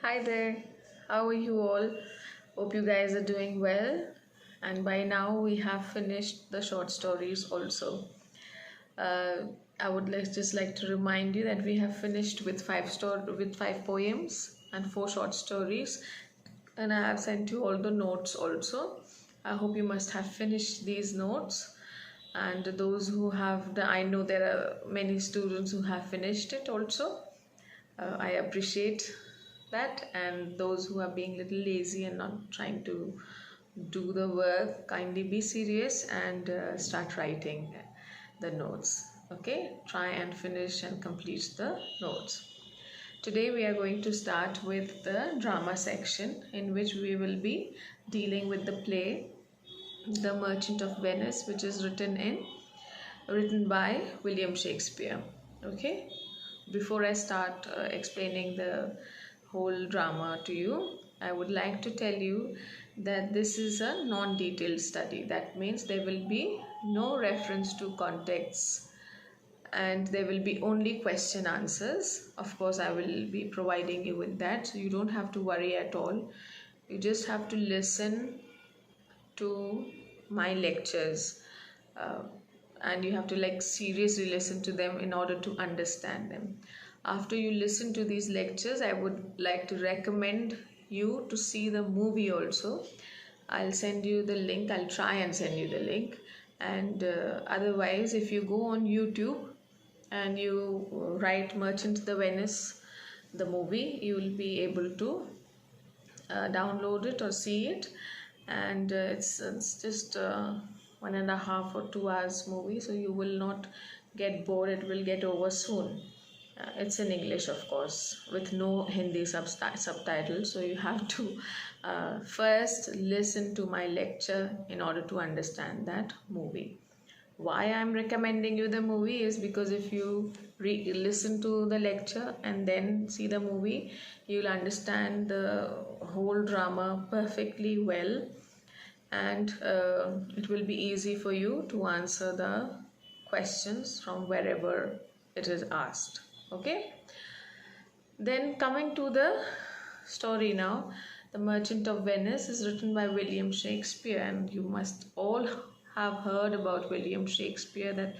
Hi there, how are you all? Hope you guys are doing well. And by now we have finished the short stories also. Uh, I would just like to remind you that we have finished with five poems and four short stories, and I have sent you all the notes also. I hope you must have finished these notes. And those who have I know there are many students who have finished it also. I appreciate that, and those who are being little lazy and not trying to do the work, kindly be serious and start writing the notes. Okay, try and finish and complete the notes. Today we are going to start with the drama section, in which we will be dealing with the play The Merchant of Venice, which is written by William Shakespeare. Okay, before I start explaining the whole drama to you, I would like to tell you that this is a non-detailed study. That means there will be no reference to contexts, and there will be only question answers. Of course, I will be providing you with that, so you don't have to worry at all. You just have to listen to my lectures, uh, and you have to seriously listen to them in order to understand them. After you listen to these lectures, I would like to recommend you to see the movie also. I'll send you the link. I'll try and send you the link. And otherwise, if you go on YouTube and you write Merchant the Venice, the movie, you will be able to download it or see it. And it's just 1.5 or 2 hours movie, so you will not get bored. It will get over soon. It's in English, of course, with no Hindi subtitles, so you have to first listen to my lecture in order to understand that movie. Why I'm recommending you the movie is because if you listen to the lecture and then see the movie, you'll understand the whole drama perfectly well, and it will be easy for you to answer the questions from wherever it is asked. Okay, then coming to the story now. The Merchant of Venice is written by William Shakespeare, and you must all have heard about William Shakespeare, that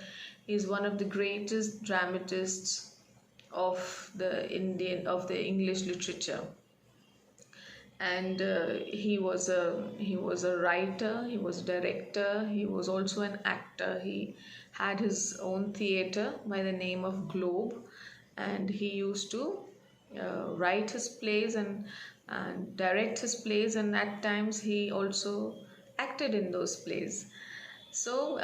he is one of the greatest dramatists of the English literature. And he was a writer, he was a director, he was also an actor. He had his own theater by the name of Globe, and he used to write his plays and direct his plays, and at times he also acted in those plays. So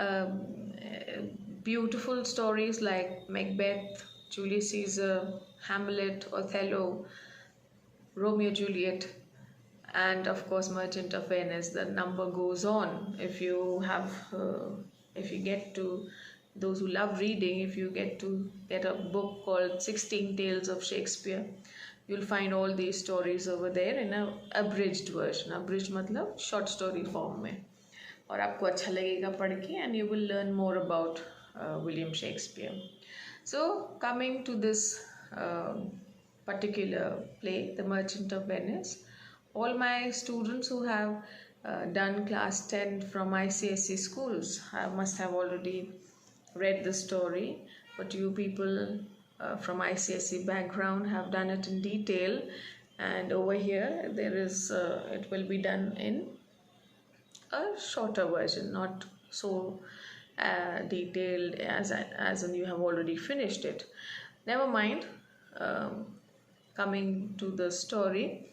beautiful stories like Macbeth, Julius Caesar, Hamlet, Othello, Romeo Juliet, and of course Merchant of Venice. The number goes on. If you get to, those who love reading, if you get a book called 16 Tales of Shakespeare, you'll find all these stories over there in a abridged version. Abridged मतलब short story form में, और आपको अच्छा लगेगा पढ़ के, and you will learn more about William Shakespeare. So coming to this particular play, The Merchant of Venice, all my students who have done class 10 from ICSE schools must have already read the story, but you people from ICSE background have done it in detail, and over here there is it will be done in a shorter version, not so detailed as in you have already finished it. Never mind. Coming to the story,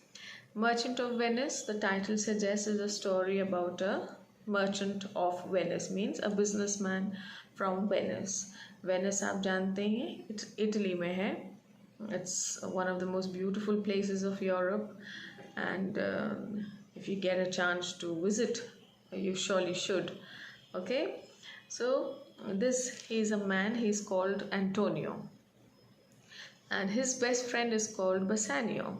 Merchant of Venice, the title suggests, is a story about a merchant of Venice, means a businessman from Venice. Venice आप जानते हैं, it's Italy में है. It's one of the most beautiful places of Europe, and if you get a chance to visit, you surely should. Okay, so he's a man. He's called Antonio, and his best friend is called Bassanio.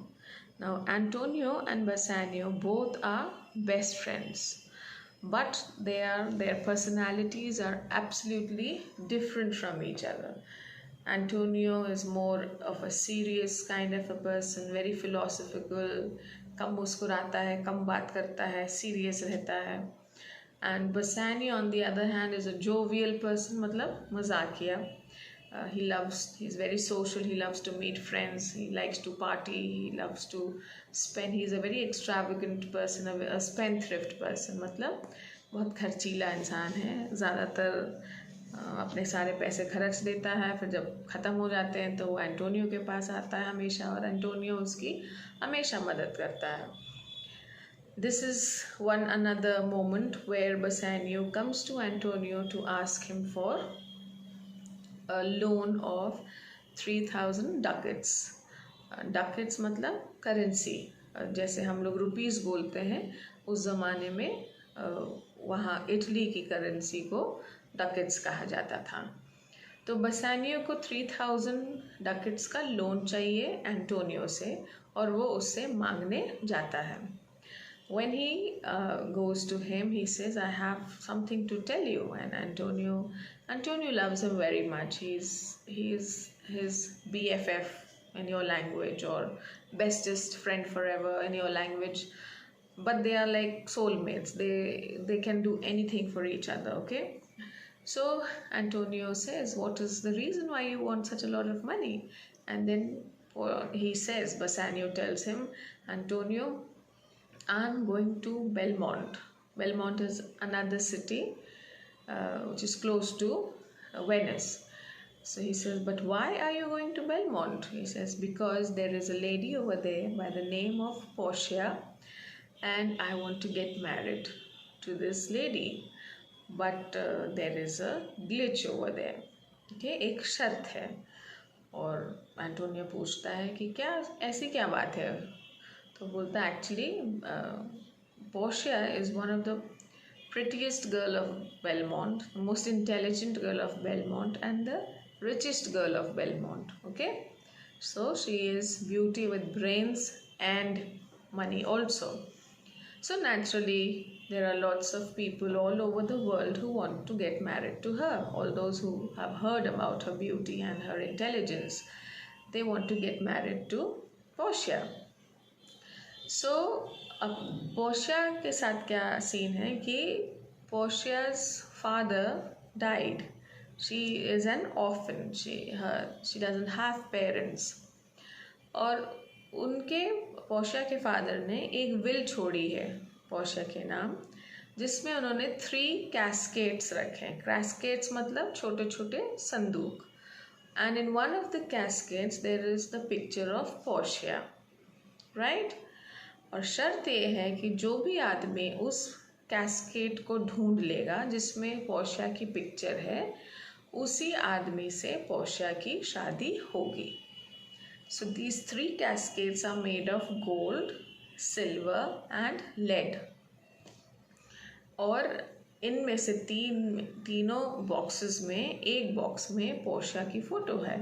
Now, Antonio and Bassanio both are best friends, but their personalities are absolutely different from each other. Antonio is more of a serious kind of a person, very philosophical, कम मुस्कुराता है, कम बात करता है, serious रहता है. And Bassanio on the other hand is a jovial person, मतलब मजाकिया. He's very social, he loves to meet friends, he likes to party, he loves to spend, he's a very extravagant person, a spendthrift person, मतलब बहुत खर्चीला इंसान है. ज़्यादातर अपने सारे पैसे खर्च देता है, फिर जब ख़त्म हो जाते हैं तो वो एंटोनियो के पास आता है हमेशा, और एंटोनियो उसकी हमेशा मदद करता है. This is one another moment where Bassanio comes to Antonio to ask him for a loan of 3,000 ducats. Ducats मतलब करेंसी, जैसे हम लोग रुपीस बोलते हैं, उस ज़माने में वहाँ इटली की करेंसी को डकेट्स कहा जाता था. तो बसानियो को 3,000 डकेट्स का लोन चाहिए एंटोनियो से, और वो उससे मांगने जाता है. When he goes to him, he says, I have something to tell you. And Antonio loves him very much. He's his BFF in your language, or bestest friend forever in your language. But they are like soulmates. They can do anything for each other, okay? So Antonio says, what is the reason why you want such a lot of money? And then he says, Bassanio tells him, Antonio, I'm going to Belmont. Belmont is another city which is close to Venice. So he says, but why are you going to Belmont? He says, because there is a lady over there by the name of Portia, and I want to get married to this lady. But there is a glitch over there. Okay, एक शर्त है. और Antonio पूछता है कि क्या ऐसी क्या बात है? तो बोलता है, actually Portia is one of the prettiest girl of Belmont, the most intelligent girl of Belmont, and the richest girl of Belmont. Okay, so she is beauty with brains and money also. So naturally there are lots of people all over the world who want to get married to her. All those who have heard about her beauty and her intelligence, they want to get married to Portia. So अब Portia के साथ क्या scene है कि Portia's father died. She is an orphan, she doesn't have parents. और उनके Portia के father ने एक विल छोड़ी है पोर्शिया के नाम, जिसमें उन्होंने 3 कैस्केट्स रखे हैं. कैस्केट्स मतलब छोटे छोटे संदूक. And in one of the caskets there is the picture of Portia, right. और शर्त ये है कि जो भी आदमी उस कैस्केट को ढूंढ लेगा जिसमें पोर्शिया की पिक्चर है, उसी आदमी से पोर्शिया की शादी होगी. So these 3 caskets are made of gold, silver and lead. और इनमें से तीनों बॉक्सेस में एक बॉक्स में पोर्शिया की फ़ोटो है,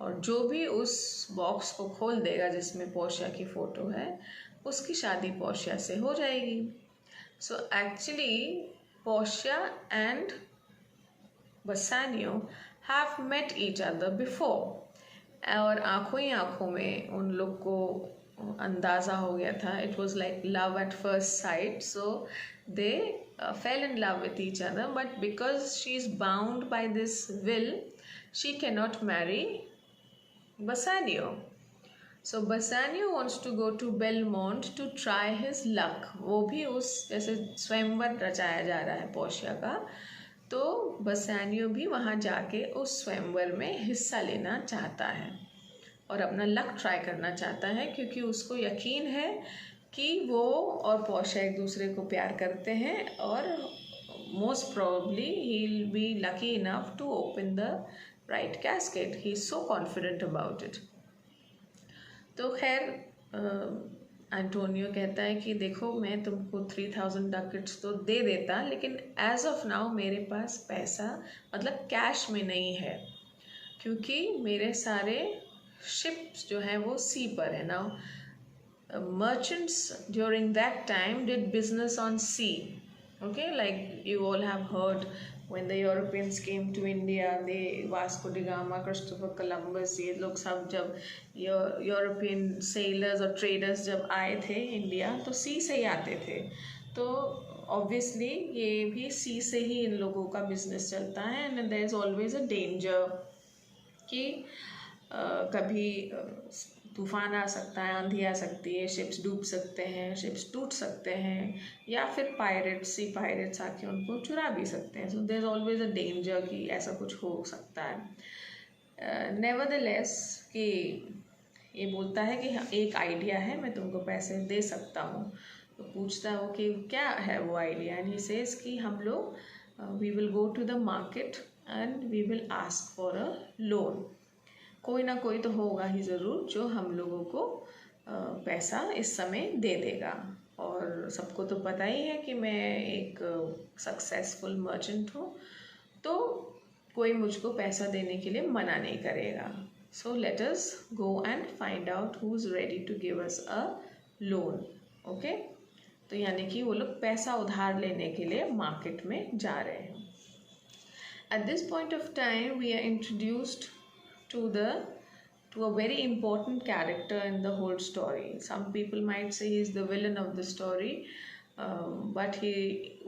और जो भी उस बॉक्स को खोल देगा जिसमें पोर्शिया की फ़ोटो है, उसकी शादी पोर्शिया से हो जाएगी. So actually Portia and Bassanio have met each other before, और आँखों ही आँखों में उन लोग को अंदाज़ा हो गया था. It was like love at first sight. So they fail in love with each other, but because she is bound by this will, she can not marry Bassanio. So Bassanio wants to go to Belmont to try his luck. वो भी उस जैसे स्वयंवर रचाया जा रहा है Portia का, तो बसानियो भी वहाँ जाके उस स्वयंवर में हिस्सा लेना चाहता है और अपना लक ट्राई करना चाहता है, क्योंकि उसको यकीन है कि वो और पोर्शिया एक दूसरे को प्यार करते हैं, और most probably he will be lucky enough to open the right casket. He is so confident about it. तो खैर एंटोनियो कहता है कि देखो, मैं तुमको 3,000 डकेट्स तो दे देता, लेकिन एज ऑफ नाउ मेरे पास पैसा मतलब कैश में नहीं है, क्योंकि मेरे सारे शिप्स जो हैं वो सी पर है. Now merchants during that time did business on sea. Okay, like you all have heard when the Europeans came to India, they Vasco da Gama, Christopher Columbus, ये लोग सब जब यूरोपियन सेलर्स और ट्रेडर्स जब आए थे इंडिया तो सी से ही आते थे, तो ऑब्वियसली ये भी सी से ही इन लोगों का बिजनेस चलता है। And there is always a danger कि कभी तूफान आ सकता है, आंधी आ सकती है, शिप्स डूब सकते हैं, शिप्स टूट सकते हैं, या फिर सी पायरेट्स आके उनको चुरा भी सकते हैं। So there is always a danger कि ऐसा कुछ हो सकता है। नेवरदलेस कि ये बोलता है कि एक आइडिया है, मैं तुमको पैसे दे सकता हूँ। तो पूछता हो कि क्या है वो आइडिया, एंड ही सेज कि हम लोग we will go to the market and we will ask for a loan. कोई ना कोई तो होगा ही ज़रूर जो हम लोगों को पैसा इस समय दे देगा। और सबको तो पता ही है कि मैं एक सक्सेसफुल मर्चेंट हूँ, तो कोई मुझको पैसा देने के लिए मना नहीं करेगा। So let us go and find out who is ready to give us a loan. Okay, तो यानी कि वो लोग पैसा उधार लेने के लिए मार्केट में जा रहे हैं। At this point of time we are introduced to a very important character in the whole story. Some people might say he's the villain of the story, but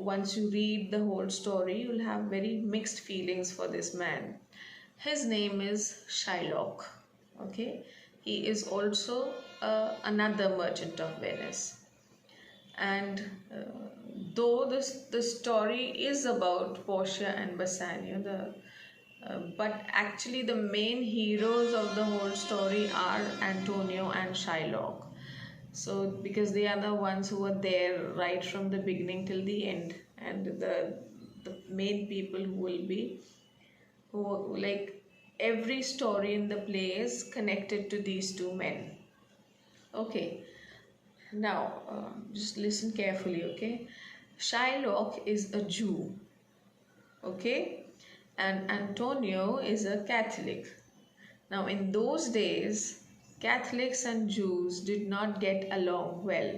once you read the whole story, you'll have very mixed feelings for this man. His name is Shylock. Okay, he is also another merchant of Venice, and though the story is about Portia and Bassanio, but actually the main heroes of the whole story are Antonio and Shylock. So because they are the ones who were there right from the beginning till the end, and the main people who like every story in the play is connected to these two men. Okay, now just listen carefully. Okay, Shylock is a Jew. Okay, and Antonio is a Catholic. Now in those days Catholics and Jews did not get along well,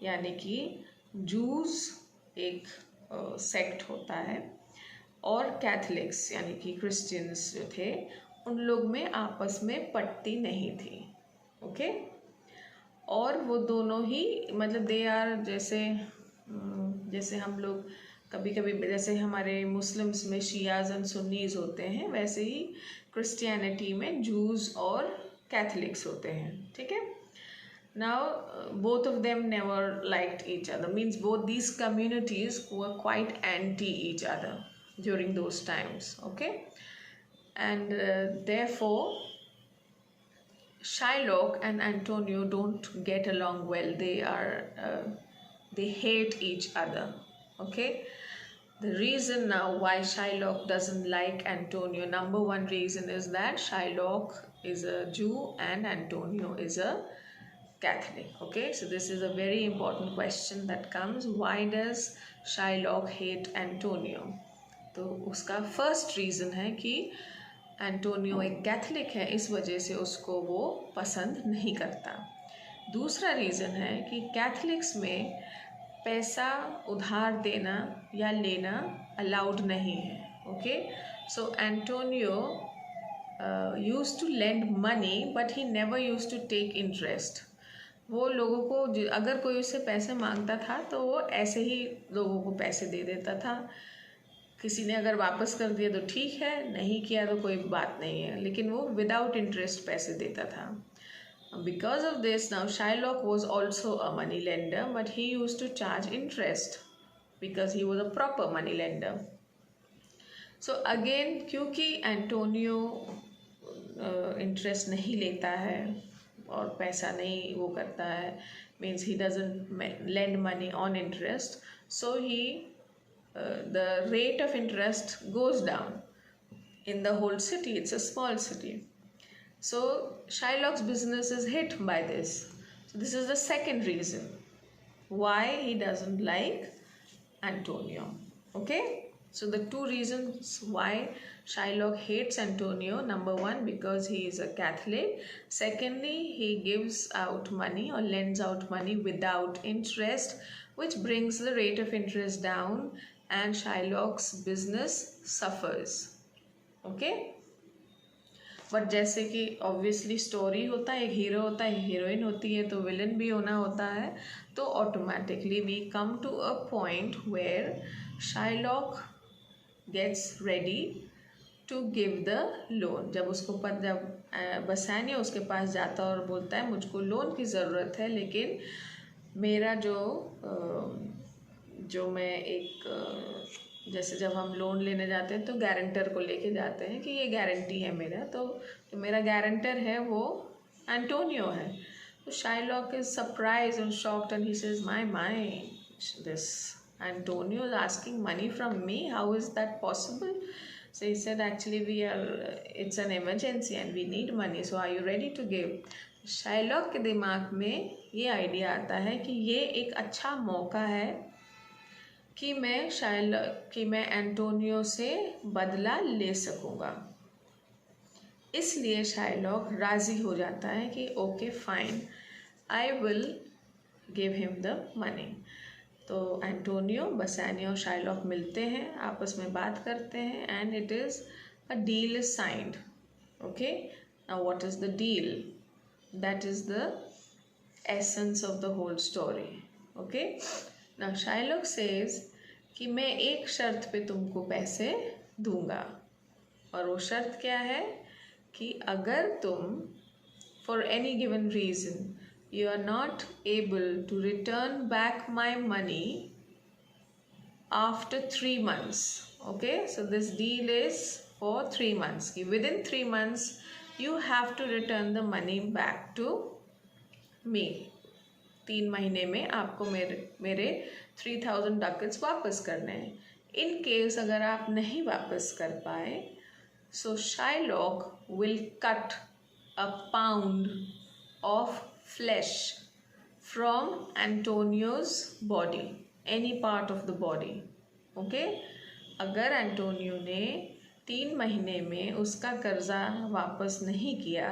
यानी कि Jews एक sect होता है और Catholics यानी कि Christians जो थे उन लोग में आपस में पटती नहीं थी। ओके, और वो दोनों ही मतलब दे आर जैसे हम लोग कभी कभी जैसे हमारे मुस्लिम्स में शियाज एंड सुन्नीज होते हैं, वैसे ही क्रिश्चियनिटी में जूज और कैथलिक्स होते हैं। ठीक है, now both of them never liked each other, means both these communities were quite anti each other during those times. Okay, and therefore Shylock and Antonio don't get along well. They hate each other. Okay, the reason now why Shylock doesn't like Antonio, number one reason is that Shylock is a Jew and Antonio is a Catholic. Okay, so this is a very important question that comes. Why does Shylock hate Antonio? तो उसका first reason है कि Antonio एक Catholic है, इस वजह से उसको वो पसंद नहीं करता। दूसरा रीज़न है कि कैथलिक्स में पैसा उधार देना या लेना अलाउड नहीं है। Okay, so Antonio used to lend money but he never used to take interest. वो लोगों को अगर कोई उससे पैसे मांगता था तो वो ऐसे ही लोगों को पैसे दे देता था। किसी ने अगर वापस कर दिया तो ठीक है, नहीं किया तो कोई बात नहीं है, लेकिन वो विदाउट इंटरेस्ट पैसे देता था। Because of this now Shylock was also a money lender, but he used to charge interest because he was a proper money lender. So again, क्योंकि एंटोनियो इंटरेस्ट नहीं लेता है और पैसा नहीं वो करता है, means he doesn't lend money on interest, so the rate of interest goes down in the whole city. It's a small city, so Shylock's business is hit by this. So this is the second reason why he doesn't like Antonio. Okay, so the two reasons why Shylock hates Antonio: number one, because he is a Catholic; secondly, he gives out money or lends out money without interest, which brings the rate of interest down and Shylock's business suffers. Okay. But जैसे कि obviously story होता है, एक hero होता है, एक heroine होती है, तो विलन भी होना होता है, तो automatically we come to a point where Shylock gets ready to give the loan. जब बसानियो उसके पास जाता है और बोलता है मुझको लोन की ज़रूरत है, लेकिन मेरा जो मैं एक जैसे जब हम लोन लेने जाते हैं तो गारंटर को लेके जाते हैं कि ये गारंटी है मेरा, तो मेरा गारंटर है वो एंटोनियो है. तो Shylock is surprise and shocked and he says my this Antonio is asking money from me, how is that possible. So he said actually it's an emergency and we need money, so are you ready to give. Shylock के दिमाग में ये idea आता है कि ये एक अच्छा मौका है कि मैं एंटोनियो से बदला ले सकूँगा. इसलिए शाइलॉक राज़ी हो जाता है कि okay fine, I will give him the money. तो एंटोनियो, बसानियो और शाइलॉक मिलते हैं, आपस में बात करते हैं, and it is a deal is signed. Okay, now what is the deal? That is the essence of the whole story. Okay, now Shylock says कि मैं एक शर्त पे तुमको पैसे दूंगा, और वो शर्त क्या है कि अगर तुम for any given reason you are not able to return back my money after 3 months. Okay, so this deal is for 3 months. Within 3 months you have to return the money back to me. 3 महीने में आपको मेरे 3000 डकट्स वापस करने हैं. इन case अगर आप नहीं वापस कर पाए, so Shylock will cut a pound of flesh from Antonio's body, any part of the body. Okay, अगर एंटोनियो ने 3 महीने में उसका कर्जा वापस नहीं किया,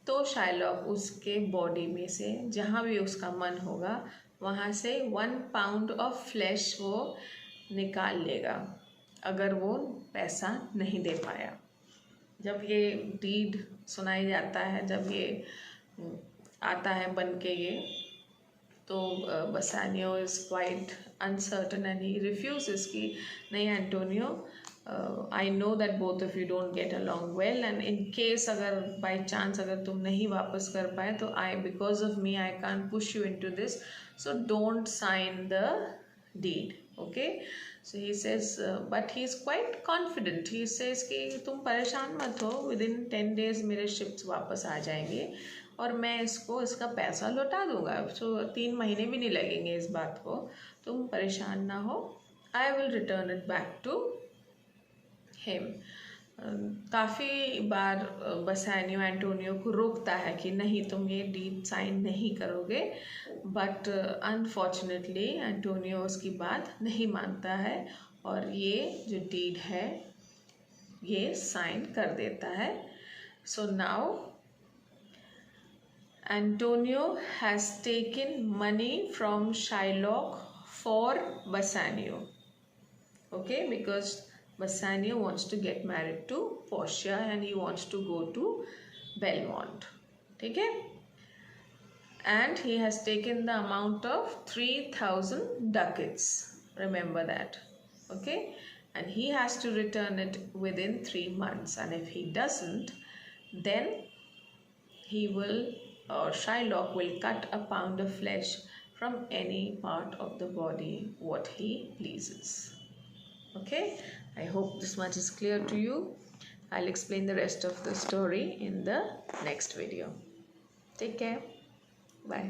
तो शाइलॉक उसके बॉडी में से जहाँ भी उसका मन होगा वहाँ से 1 पाउंड ऑफ फ्लैश वो निकाल लेगा, अगर वो पैसा नहीं दे पाया. जब ये डीड सुनाई जाता है, जब ये आता है बन के ये, तो Bassanio is quite uncertain and he refuses कि नहीं Antonio, I know that both of you don't get along well, and in case अगर बाई चांस अगर तुम नहीं वापस कर पाए तो because of me I can't push you into this, so don't sign the deed. Okay, so he says, but he is quite confident. He says कि तुम परेशान मत हो, विद इन 10 days मेरे शिप्स वापस आ जाएंगे और मैं इसका पैसा लौटा दूंगा. सो 3 महीने भी नहीं लगेंगे इस बात को, तुम परेशान ना हो, I will return it back to him. काफ़ी बार बसानियो एंटोनियो को रोकता है कि नहीं तुम ये डीड साइन नहीं करोगे, बट अनफॉर्चुनेटली एंटोनियो उसकी बात नहीं मानता है और ये जो डीड है ये साइन कर देता है. So now Antonio has taken money from Shylock for Bassanio. Okay, because Bassanio wants to get married to Portia and he wants to go to Belmont. Okay, and he has taken the amount of 3000 ducats. Remember that. Okay, and he has to return it within 3 months, and if he doesn't, then he will, or Shylock will cut a pound of flesh from any part of the body what he pleases. Okay, I hope this much is clear to you. I'll explain the rest of the story in the next video. Take care. Bye.